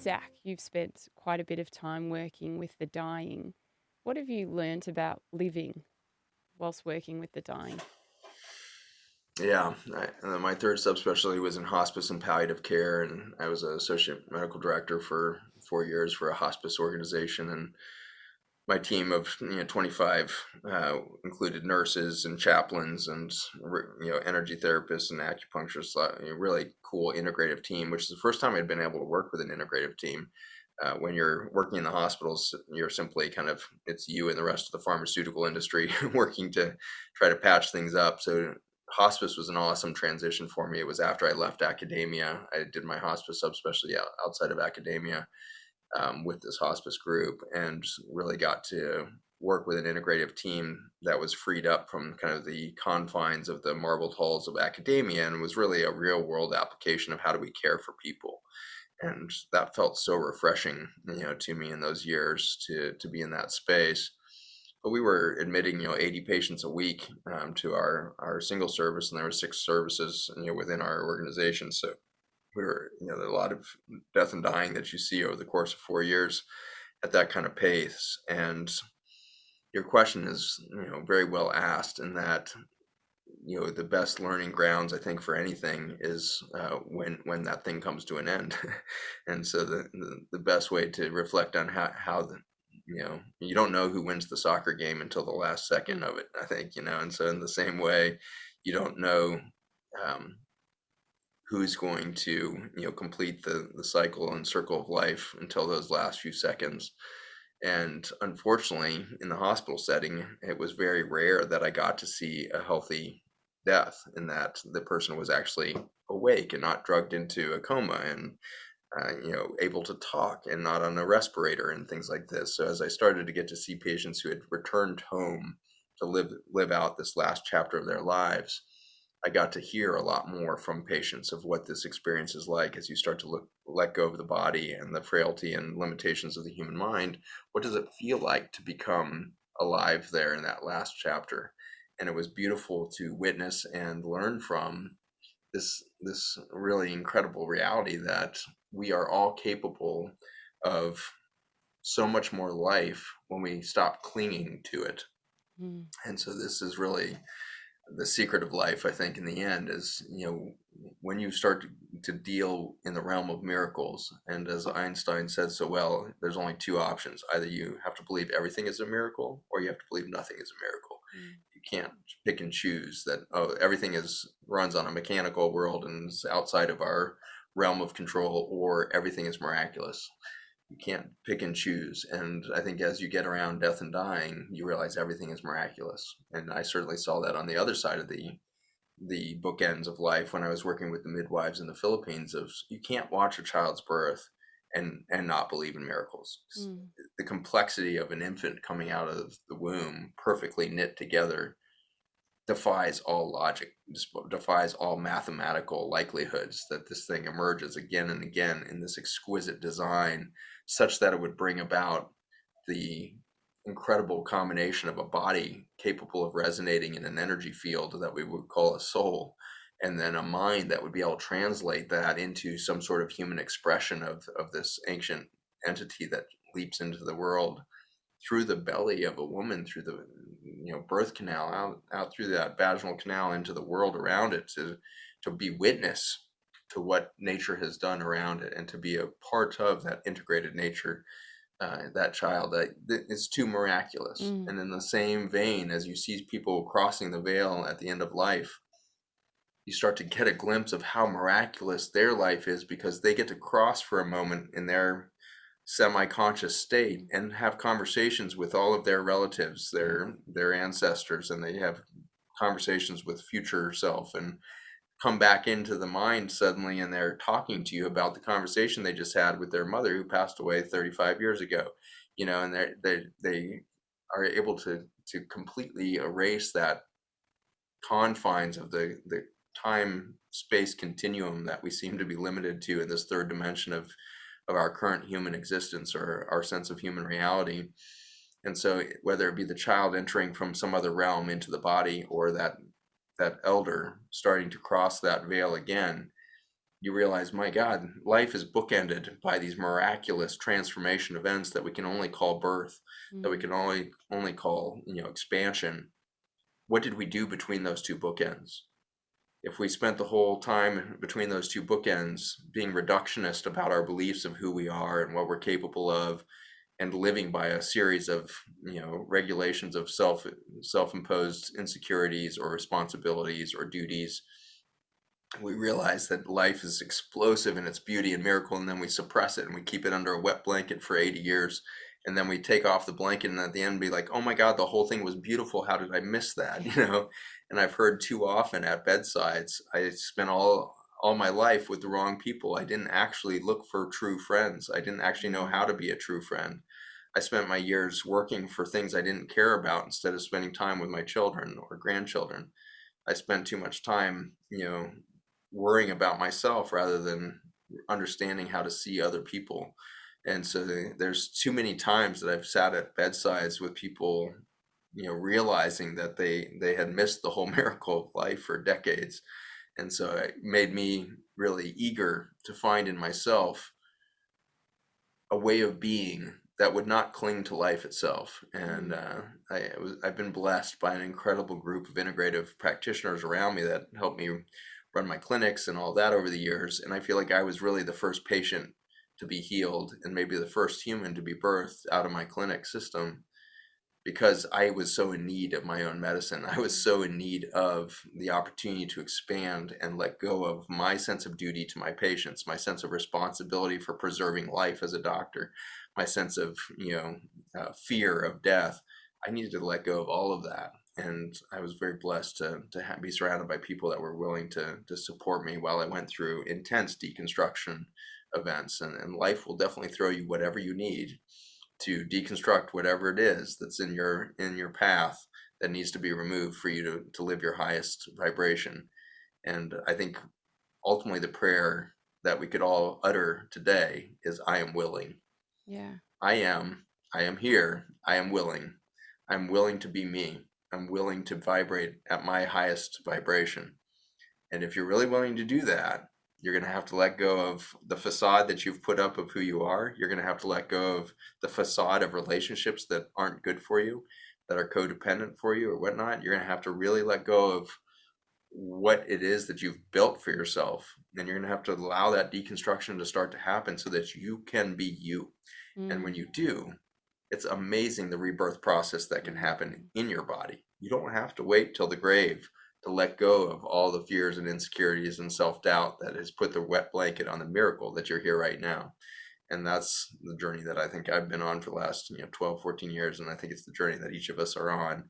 Zach, you've spent quite a bit of time working with the dying. What have you learnt about living whilst working with the dying? Yeah, my third subspecialty was in hospice and palliative care, and I was an associate medical director for 4 years for a hospice organization. And my team of 25 included nurses and chaplains and energy therapists and acupuncturists. Really cool integrative team, which is the first time I'd been able to work with an integrative team. When you're working in the hospitals, you're simply it's you and the rest of the pharmaceutical industry working to try to patch things up. So hospice was an awesome transition for me. It was after I left academia. I did my hospice subspecialty outside of academia, with this hospice group, and really got to work with an integrative team that was freed up from kind of the confines of the marbled halls of academia and was really a real world application of how do we care for people. And that felt so refreshing, to me in those years to be in that space. But we were admitting, 80 patients a week, to our single service, and there were 6 services, within our organization. So we were, there are a lot of death and dying that you see over the course of 4 years at that kind of pace. And your question is, very well asked, in that, the best learning grounds, I think, for anything is when that thing comes to an end. And so the best way to reflect on how you don't know who wins the soccer game until the last second Mm. of it, I think, and so in the same way, you don't know um, who's going to complete the cycle and circle of life until those last few seconds. And unfortunately, in the hospital setting, it was very rare that I got to see a healthy death, in that the person was actually awake and not drugged into a coma, and able to talk and not on a respirator and things like this. So as I started to get to see patients who had returned home to live out this last chapter of their lives, I got to hear a lot more from patients of what this experience is like as you start to let go of the body and the frailty and limitations of the human mind. What does it feel like to become alive there in that last chapter? And it was beautiful to witness and learn from this really incredible reality that we are all capable of so much more life when we stop clinging to it. Mm. And so this is really the secret of life, I think, in the end, is, when you start to deal in the realm of miracles. And as Einstein said so well, there's only 2 options. Either you have to believe everything is a miracle, or you have to believe nothing is a miracle. Mm. You can't pick and choose that, oh, everything runs on a mechanical world and is outside of our realm of control, or everything is miraculous. You can't pick and choose. And I think as you get around death and dying, you realize everything is miraculous. And I certainly saw that on the other side of the bookends of life when I was working with the midwives in the Philippines. Of, you can't watch a child's birth and not believe in miracles. Mm. The complexity of an infant coming out of the womb perfectly knit together defies all logic, defies all mathematical likelihoods that this thing emerges again and again in this exquisite design, such that it would bring about the incredible combination of a body capable of resonating in an energy field that we would call a soul, and then a mind that would be able to translate that into some sort of human expression of this ancient entity that leaps into the world through the belly of a woman, through the birth canal, out through that vaginal canal into the world around it, to be witness to what nature has done around it, and to be a part of that integrated nature. That child, that is too miraculous. Mm. And in the same vein, as you see people crossing the veil at the end of life, you start to get a glimpse of how miraculous their life is, because they get to cross for a moment in their semi-conscious state and have conversations with all of their relatives, their ancestors, and they have conversations with future self, and come back into the mind suddenly, and they're talking to you about the conversation they just had with their mother who passed away 35 years ago. And they are able to completely erase that confines of the time space continuum that we seem to be limited to in this third dimension of our current human existence, or our sense of human reality. And so whether it be the child entering from some other realm into the body, or that elder starting to cross that veil again, you realize, my God, life is bookended by these miraculous transformation events that we can only call birth, that we Mm. can only call, expansion. What did we do between those two bookends? If we spent the whole time between those two bookends being reductionist about our beliefs of who we are and what we're capable of, and living by a series of regulations of self-imposed insecurities or responsibilities or duties, we realize that life is explosive in its beauty and miracle, and then we suppress it and we keep it under a wet blanket for 80 years, and then we take off the blanket and at the end be like, oh my God, the whole thing was beautiful, how did I miss that? And I've heard too often at bedsides, I spent all my life with the wrong people. I didn't actually look for true friends. I didn't actually know how Mm. to be a true friend. I spent my years working for things I didn't care about instead of spending time with my children or grandchildren. I spent too much time, worrying about myself rather than understanding how to see other people. And so there's too many times that I've sat at bedsides with people, realizing that they had missed the whole miracle of life for decades. And so it made me really eager to find in myself a way of being that would not cling to life itself. And Mm. I've been blessed by an incredible group of integrative practitioners around me that helped me run my clinics and all that over the years. And I feel like I was really the first patient to be healed and maybe the first human to be birthed out of my clinic system, because I was so in need of my own medicine. I was Mm. so in need of the opportunity to expand and let go of my sense of duty to my patients, my sense of responsibility for preserving life as a doctor, my sense of, fear of death. I needed to let go of all of that. And I was very blessed to be surrounded by people that were willing to support me while I went through intense deconstruction events. And life will definitely throw you whatever you need to deconstruct whatever it is that's in your path that needs to be removed for you to live your highest vibration. And I think ultimately the prayer that we could all utter today is, I am willing. Yeah. I am here. I'm willing to be me. I'm willing to vibrate at my highest vibration. And if you're really willing to do that, you're going to have to let go of the facade that you've put up of who you are. You're going to have to let go of the facade of relationships that aren't good for you, that are codependent for you or whatnot. You're going to have to really let go of what it is that you've built for yourself. And you're going to have to allow that deconstruction to start to happen so that you can be you. And when Mm. you do, it's amazing the rebirth process that can happen Mm. in your body. You don't have to wait till the grave to let go of all the fears and insecurities and self-doubt that has put the wet blanket on the miracle that you're here right now. And that's the journey that I think I've been on for the last 12, 14 years. And I think it's the journey that each of us are on.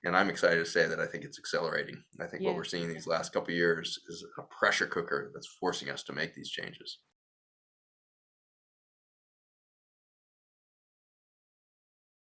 And I'm excited to say that I think it's accelerating. I think what Yeah. we're seeing these last couple of years is a pressure cooker that's forcing us to make these changes.